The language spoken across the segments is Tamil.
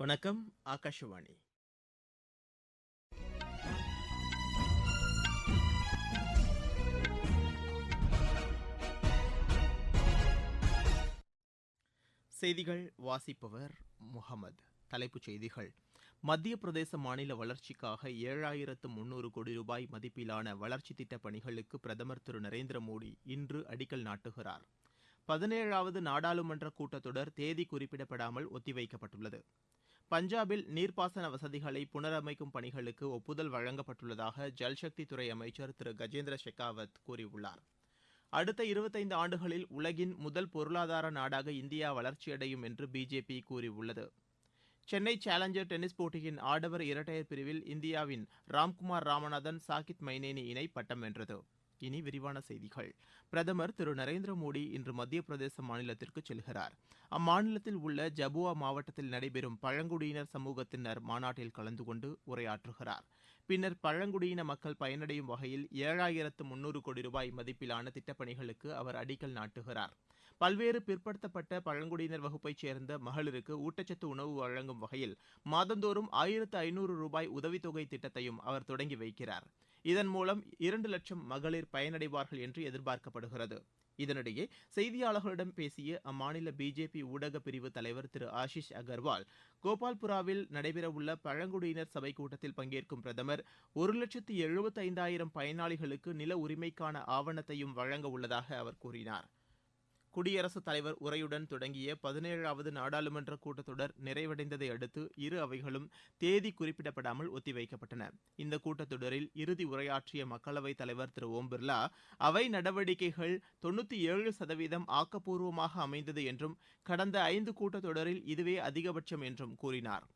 வணக்கம். ஆகாஷவாணி. செய்திகள் வாசிப்பவர் முகமது. தலைப்புச் செய்திகள்: மத்திய பிரதேச மாநில வளர்ச்சிக்காக 7,300 கோடி ரூபாய் மதிப்பிலான வளர்ச்சித் திட்டப் பணிகளுக்கு பிரதமர் திரு நரேந்திர மோடி இன்று அடிக்கல் நாட்டுகிறார். 17வது நாடாளுமன்ற கூட்டத்தொடர் தேதி குறிப்பிடப்படாமல் ஒத்திவைக்கப்பட்டுள்ளது. பஞ்சாபில் நீர்ப்பாசன வசதிகளை புனரமைக்கும் பணிகளுக்கு ஒப்புதல் வழங்கப்பட்டுள்ளதாக ஜல்சக்தி துறை அமைச்சர் திரு கஜேந்திர ஷெகாவத் கூறியுள்ளார். அடுத்த 25 ஆண்டுகளில் உலகின் முதல் பொருளாதார நாடாக இந்தியா வளர்ச்சியடையும் என்று பிஜேபி கூறியுள்ளது. சென்னை சேலஞ்சர் டென்னிஸ் போட்டியின் ஆடவர் இரட்டையர் பிரிவில் இந்தியாவின் ராம்குமார் ராமநாதன் சாகித் மைனேனி இணை பட்டம் வென்றது. இனி விரிவான செய்திகள். பிரதமர் திரு நரேந்திர மோடி இன்று மத்திய பிரதேச மாநிலத்திற்கு செல்கிறார். அம்மாநிலத்தில் உள்ள ஜபுவா மாவட்டத்தில் நடைபெறும் பழங்குடியினர் சமூகத்தினர் மாநாட்டில் கலந்து கொண்டு உரையாற்றுகிறார். பின்னர் பழங்குடியின மக்கள் பயனடையும் வகையில் 7,300 கோடி ரூபாய் மதிப்பிலான திட்டப்பணிகளுக்கு அவர் அடிக்கல் நாட்டுகிறார். பல்வேறு பிற்படுத்தப்பட்ட பழங்குடியினர் வகுப்பைச் சேர்ந்த மகளிருக்கு ஊட்டச்சத்து உணவு வழங்கும் வகையில் மாதந்தோறும் 1,500 ரூபாய் உதவித்தொகை திட்டத்தையும் அவர் தொடங்கி வைக்கிறார். இதன் மூலம் 2 லட்சம் மகளிர் பயனடைவார்கள் என்று எதிர்பார்க்கப்படுகிறது. இதனிடையே செய்தியாளர்களிடம் பேசிய அம்மாநில பிஜேபி ஊடகப் பிரிவு தலைவர் திரு ஆஷிஷ் அகர்வால், கோபால்புராவில் நடைபெறவுள்ள பழங்குடியினர் சபை கூட்டத்தில் பங்கேற்கும் பிரதமர் 1,75,000 பயனாளிகளுக்கு நில உரிமைக்கான ஆவணத்தையும் வழங்க உள்ளதாக அவர் கூறினார். குடியரசுத் தலைவர் உரையுடன் தொடங்கிய 17வது நாடாளுமன்ற கூட்டத்தொடர் நிறைவடைந்ததை அடுத்து இரு அவைகளும் தேதி குறிப்பிடப்படாமல் ஒத்திவைக்கப்பட்டன. இந்த கூட்டத்தொடரில் இறுதி உரையாற்றிய மக்களவைத் தலைவர் திரு ஓம் பிர்லா, அவை நடவடிக்கைகள் 97% ஆக்கப்பூர்வமாக அமைந்தது என்றும் கடந்த 5 கூட்டத்தொடரில் இதுவே அதிகபட்சம் என்றும் கூறினார்.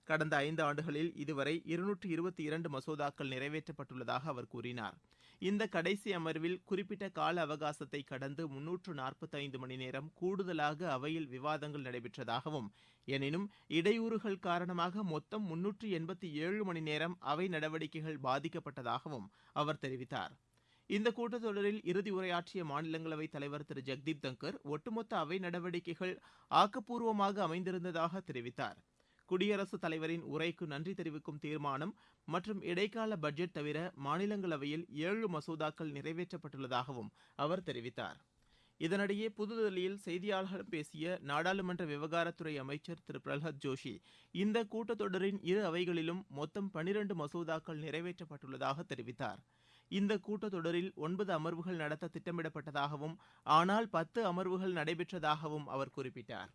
கடந்த 5 ஆண்டுகளில் இதுவரை 222 மசோதாக்கள் நிறைவேற்றப்பட்டுள்ளதாக அவர் கூறினார். இந்த கடைசி அமர்வில் குறிப்பிட்ட கால அவகாசத்தை கடந்து 345 மணி நேரம் கூடுதலாக அவையில் விவாதங்கள் நடைபெற்றதாகவும், எனினும் இடையூறுகள் காரணமாக மொத்தம் 387 மணி நேரம் அவை நடவடிக்கைகள் பாதிக்கப்பட்டதாகவும் அவர் தெரிவித்தார். இந்த கூட்டத்தொடரில் இறுதி உரையாற்றிய மாநிலங்களவைத் தலைவர் திரு ஜெக்தீப் தங்கர், ஒட்டுமொத்த அவை நடவடிக்கைகள் ஆக்கப்பூர்வமாக அமைந்திருந்ததாக தெரிவித்தார். குடியரசுத் தலைவரின் உரைக்கு நன்றி தெரிவிக்கும் தீர்மானம் மற்றும் இடைக்கால பட்ஜெட் தவிர மாநிலங்களவையில் 7 மசோதாக்கள் நிறைவேற்றப்பட்டுள்ளதாகவும் அவர் தெரிவித்தார். இதனிடையே புதுதில்லியில் செய்தியாளர்களிடம் பேசிய நாடாளுமன்ற விவகாரத்துறை அமைச்சர் திரு பிரல்ஹத் ஜோஷி, இந்த கூட்டத்தொடரின் இரு அவைகளிலும் மொத்தம் 12 மசோதாக்கள் நிறைவேற்றப்பட்டுள்ளதாக தெரிவித்தார். இந்த கூட்டத்தொடரில் 9 அமர்வுகள் நடத்த திட்டமிடப்பட்டதாகவும், ஆனால் 10 அமர்வுகள் நடைபெற்றதாகவும் அவர் குறிப்பிட்டார்.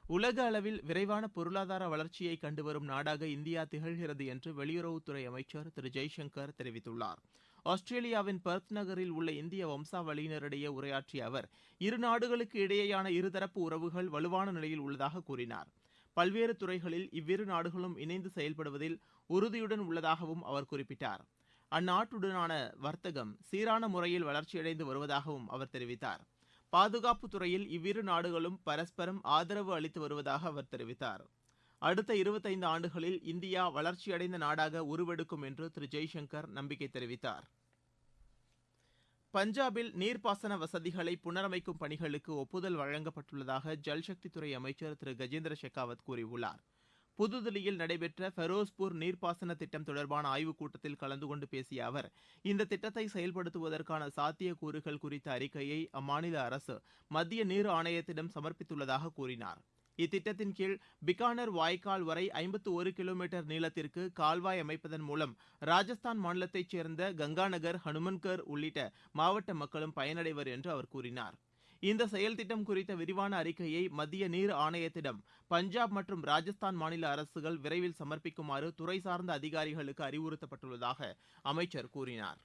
உலக அளவில் விரைவான பொருளாதார வளர்ச்சியை கண்டுவரும் நாடாக இந்தியா திகழ்கிறது என்று வெளியுறவுத்துறை அமைச்சர் திரு ஜெய்சங்கர் தெரிவித்துள்ளார். ஆஸ்திரேலியாவின் பெர்த் நகரில் உள்ள இந்திய வம்சாவளியினரிடையே உரையாற்றிய அவர், இரு நாடுகளுக்கு இடையேயான இருதரப்பு உறவுகள் வலுவான நிலையில் உள்ளதாக கூறினார். பல்வேறு துறைகளில் இவ்விரு நாடுகளும் இணைந்து செயல்படுவதில் உறுதியுடன் உள்ளதாகவும் அவர் குறிப்பிட்டார். அந்நாட்டுடனான வர்த்தகம் சீரான முறையில் வளர்ச்சியடைந்து வருவதாகவும் அவர் தெரிவித்தார். பாதுகாப்புத் துறையில் இவ்விரு நாடுகளும் பரஸ்பரம் ஆதரவு அளித்து வருவதாக அவர் தெரிவித்தார். அடுத்த 25 ஆண்டுகளில் இந்தியா வளர்ச்சியடைந்த நாடாக உருவெடுக்கும் என்று திரு ஜெய்சங்கர் நம்பிக்கை தெரிவித்தார். பஞ்சாபில் நீர்ப்பாசன வசதிகளை புனரமைக்கும் பணிகளுக்கு ஒப்புதல் வழங்கப்பட்டுள்ளதாக ஜல்சக்தி துறை அமைச்சர் திரு கஜேந்திர ஷெகாவத் கூறியுள்ளார். புதுதில்லியில் நடைபெற்ற ஃபெரோஸ்பூர் நீர்ப்பாசன திட்டம் தொடர்பான ஆய்வுக் கூட்டத்தில் கலந்து கொண்டு பேசிய அவர், இந்த திட்டத்தை செயல்படுத்துவதற்கான சாத்தியக்கூறுகள் குறித்த அறிக்கையை அம்மாநில அரசு மத்திய நீர் ஆணையத்திடம் சமர்ப்பித்துள்ளதாக கூறினார். இத்திட்டத்தின் கீழ் பிகானர் வாய்க்கால் வரை 51 கிலோமீட்டர் நீளத்திற்கு கால்வாய் அமைப்பதன் மூலம் ராஜஸ்தான் மாநிலத்தைச் சேர்ந்த கங்காநகர், ஹனுமன்கர் உள்ளிட்ட மாவட்ட மக்களும் பயனடைவர் என்று அவர் கூறினார். இந்த செயல் திட்டம் குறித்த விரிவான அறிக்கையை மத்திய நீர் ஆணையத்திடம் பஞ்சாப் மற்றும் ராஜஸ்தான் மாநில அரசுகள் விரைவில் சமர்ப்பிக்குமாறு துறை சார்ந்த அதிகாரிகளுக்கு அறிவுறுத்தப்பட்டுள்ளதாக அமைச்சர் கூறினார்.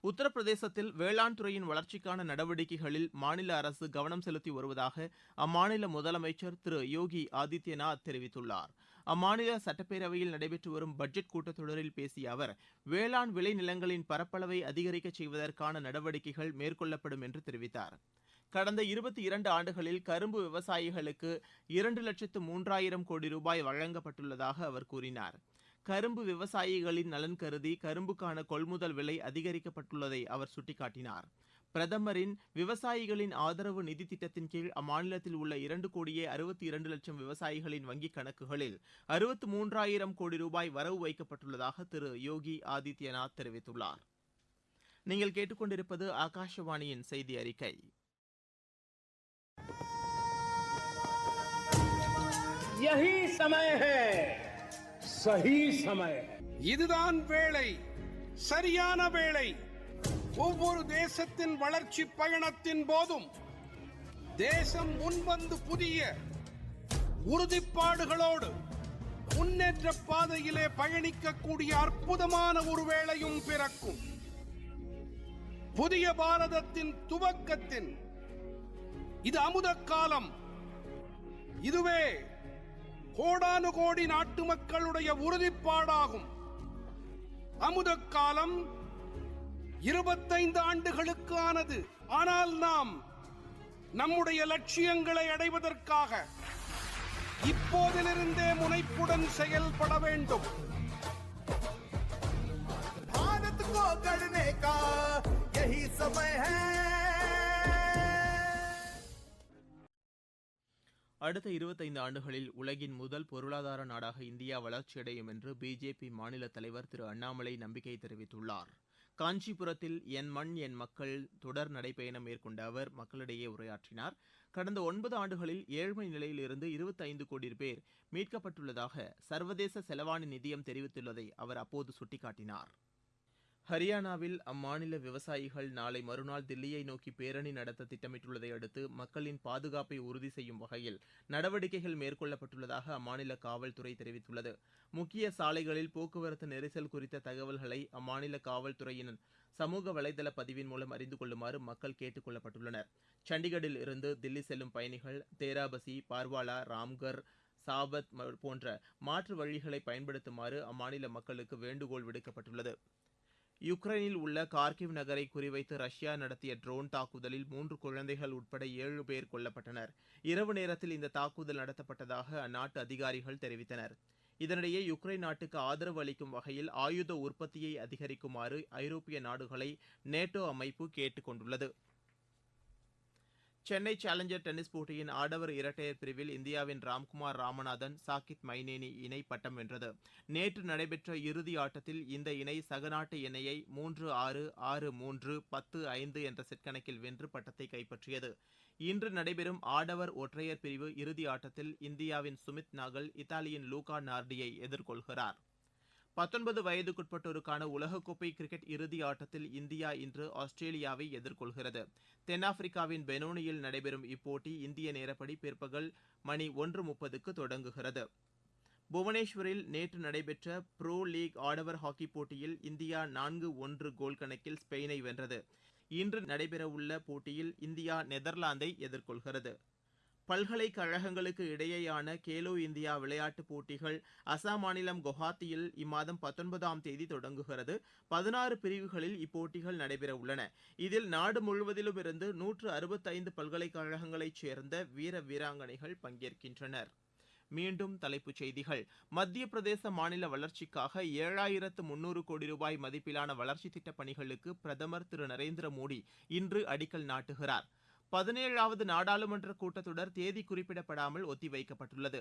உத்தரப்பிரதேசத்தில் வேளாண் துறையின் வளர்ச்சிக்கான நடவடிக்கைகளில் மாநில அரசு கவனம் செலுத்தி வருவதாக அம்மாநில முதலமைச்சர் திரு யோகி ஆதித்யநாத் தெரிவித்துள்ளார். அம்மாநில சட்டப்பேரவையில் நடைபெற்று வரும் பட்ஜெட் கூட்டத்தொடரில் பேசிய அவர், வேளாண் விளைநிலங்களின் பரப்பளவை அதிகரிக்கச் செய்வதற்கான நடவடிக்கைகள் மேற்கொள்ளப்படும் என்று தெரிவித்தார். கடந்த 22 ஆண்டுகளில் கரும்பு விவசாயிகளுக்கு 2,03,000 கோடி ரூபாய் வழங்கப்பட்டுள்ளதாக அவர் கூறினார். கரும்பு விவசாயிகளின் நலன் கருதி கரும்புக்கான கொள்முதல் விலை அதிகரிக்கப்பட்டுள்ளதை அவர் சுட்டிக்காட்டினார். பிரதமரின் விவசாயிகளின் ஆதரவு நிதி திட்டத்தின் கீழ் அம்மாநிலத்தில் உள்ள 2,62,00,000 விவசாயிகளின் வங்கிக் கணக்குகளில் 63,000 கோடி ரூபாய் வரவு வைக்கப்பட்டுள்ளதாக திரு யோகி ஆதித்யநாத் தெரிவித்துள்ளார். நீங்கள் கேட்டுக்கொண்டிருப்பது ஆகாஷவாணியின் செய்தி அறிக்கை. यही समय है, सही समय. இதுதான் வேளை, சரியான வேளை. ஒவ்வொரு தேசத்தின் வளர்ச்சி பயணத்தின் போதும் தேசம் முன்வந்து புதிய உறுதிப்பாடுகளோடு முன்னேற்ற பாதையிலே பயணிக்கக்கூடிய அற்புதமான ஒரு வேளையும் பிறக்கும். புதிய பாரதத்தின் துவக்கத்தின் இது அமுத காலம். இதுவே கோடானு கோடி நாட்டு மக்களுடைய உறுதிப்பாடாகும். அமுத காலம் 25 ஆண்டுகளுக்கு ஆனது. ஆனால் நாம் நம்முடைய லட்சியங்களை அடைவதற்காக இப்போதிலிருந்தே முனைப்புடன் செயல்பட வேண்டும். भारत को गढ़ने का यही समय है. அடுத்த 25 ஆண்டுகளில் உலகின் முதல் பொருளாதார நாடாக இந்தியா வளர்ச்சியடையும் என்று பிஜேபி மாநில தலைவர் திரு அண்ணாமலை நம்பிக்கை தெரிவித்துள்ளார். காஞ்சிபுரத்தில் என் மண் என் மக்கள் தொடர் நடைபயணம் மேற்கொண்ட அவர் மக்களிடையே உரையாற்றினார். கடந்த 9 ஆண்டுகளில் ஏழ்மை நிலையில் இருந்து 25 கோடி பேர் மீட்கப்பட்டுள்ளதாக சர்வதேச செலவாணி நிதியம் தெரிவித்துள்ளதை அவர் அப்போது சுட்டிக்காட்டினார். ஹரியானாவில் அம்மாநில விவசாயிகள் நாளை மறுநாள் தில்லியை நோக்கி பேரணி நடத்த திட்டமிட்டுள்ளதை அடுத்து மக்களின் பாதுகாப்பை உறுதி செய்யும் வகையில் நடவடிக்கைகள் மேற்கொள்ளப்பட்டுள்ளதாக அம்மாநில காவல்துறை தெரிவித்துள்ளது. முக்கிய சாலைகளில் போக்குவரத்து நெரிசல் குறித்த தகவல்களை அம்மாநில காவல்துறையினர் சமூக வலைதள பதிவின் மூலம் அறிந்து கொள்ளுமாறு மக்கள் கேட்டுக் கொள்ளப்பட்டுள்ளனர். சண்டிகரில் இருந்து தில்லி செல்லும் பயணிகள் தேராபசி, பார்வாலா, ராம்கர், சாபத் போன்ற மாற்று வழிகளை பயன்படுத்துமாறு அம்மாநில மக்களுக்கு வேண்டுகோள் விடுக்கப்பட்டுள்ளது. யுக்ரைனில் உள்ள கார்கிவ் நகரை குறிவைத்து ரஷ்யா நடத்திய ட்ரோன் தாக்குதலில் 3 குழந்தைகள் உட்பட 7 பேர் கொல்லப்பட்டனர். இரவு நேரத்தில் இந்த தாக்குதல் நடத்தப்பட்டதாக அந்நாட்டு அதிகாரிகள் தெரிவித்தனர். இதனிடையே யுக்ரைன் நாட்டுக்கு ஆதரவு அளிக்கும் வகையில் ஆயுத உற்பத்தியை அதிகரிக்குமாறு ஐரோப்பிய நாடுகளை நேட்டோ அமைப்பு கேட்டுக் கொண்டுள்ளது. சென்னை சேலஞ்சர் டென்னிஸ் போட்டியின் ஆடவர் இரட்டையர் பிரிவில் இந்தியாவின் ராம்குமார் ராமநாதன், சாகித் மைனேனி இணை பட்டம் வென்றது. நேற்று நடைபெற்ற இறுதி ஆட்டத்தில் இந்த இணை சகநாட்டு இணையை 3-6, 6-3, 10-5 என்ற செட் கணக்கில் வென்று பட்டத்தை கைப்பற்றியது. இன்று நடைபெறும் ஆடவர் ஒற்றையர் பிரிவு இறுதி ஆட்டத்தில் இந்தியாவின் சுமித் நாகல் இத்தாலியின் லூகா நார்டியை எதிர்கொள்கிறார். 19 வயதுக்குட்பட்டோருக்கான உலகக்கோப்பை கிரிக்கெட் இறுதி ஆட்டத்தில் இந்தியா இன்று ஆஸ்திரேலியாவை எதிர்கொள்கிறது. தென்னாப்பிரிக்காவின் பெனோனியில் நடைபெறும் இப்போட்டி இந்திய நேரப்படி பிற்பகல் மணி 1:30க்கு தொடங்குகிறது. புவனேஸ்வரில் நேற்று நடைபெற்ற புரோ லீக் ஆடவர் ஹாக்கி போட்டியில் இந்தியா 4-1 கோல் கணக்கில் ஸ்பெயினை வென்றது. இன்று நடைபெறவுள்ள போட்டியில் இந்தியா நெதர்லாந்தை எதிர்கொள்கிறது. பல்கலைக்கழகங்களுக்கு இடையேயான கேலோ இந்தியா விளையாட்டுப் போட்டிகள் அசாம் மாநிலம் குவஹாத்தியில் இம்மாதம் 19ஆம் தேதி தொடங்குகிறது. 16 பிரிவுகளில் இப்போட்டிகள் நடைபெறவுள்ளன. இதில் நாடு முழுவதிலும் இருந்து 165 பல்கலைக்கழகங்களைச் சேர்ந்த வீர வீராங்கனைகள் பங்கேற்கின்றனர். மீண்டும் தலைப்புச் செய்திகள். மத்திய பிரதேச மாநில வளர்ச்சிக்காக 7,300 கோடி ரூபாய் மதிப்பிலான வளர்ச்சித் திட்டப் பணிகளுக்கு பிரதமர் திரு நரேந்திர மோடி இன்று அடிக்கல் நாட்டுகிறார். 17வது நாடாளுமன்ற கூட்டத்தொடர் தேதி குறிப்பிடப்படாமல் ஒத்திவைக்கப்பட்டுள்ளது.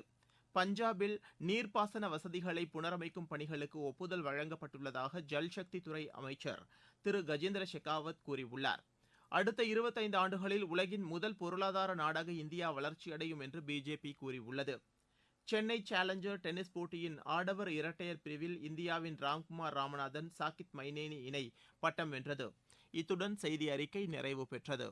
பஞ்சாபில் நீர்ப்பாசன வசதிகளை புனரமைக்கும் பணிகளுக்கு ஒப்புதல் வழங்கப்பட்டுள்ளதாக ஜல்சக்தி துறை அமைச்சர் திரு கஜேந்திர ஷெகாவத் கூறியுள்ளார். அடுத்த 25 ஆண்டுகளில் உலகின் முதல் பொருளாதார நாடாக இந்தியா வளர்ச்சியடையும் என்று பிஜேபி கூறியுள்ளது. சென்னை சேலஞ்சர் டென்னிஸ் போட்டியின் ஆடவர் இரட்டையர் பிரிவில் இந்தியாவின் ராம்குமார் ராமநாதன், சாகித் மைனேனி இணை பட்டம் வென்றது. இத்துடன் செய்தி அறிக்கை நிறைவு பெற்றது.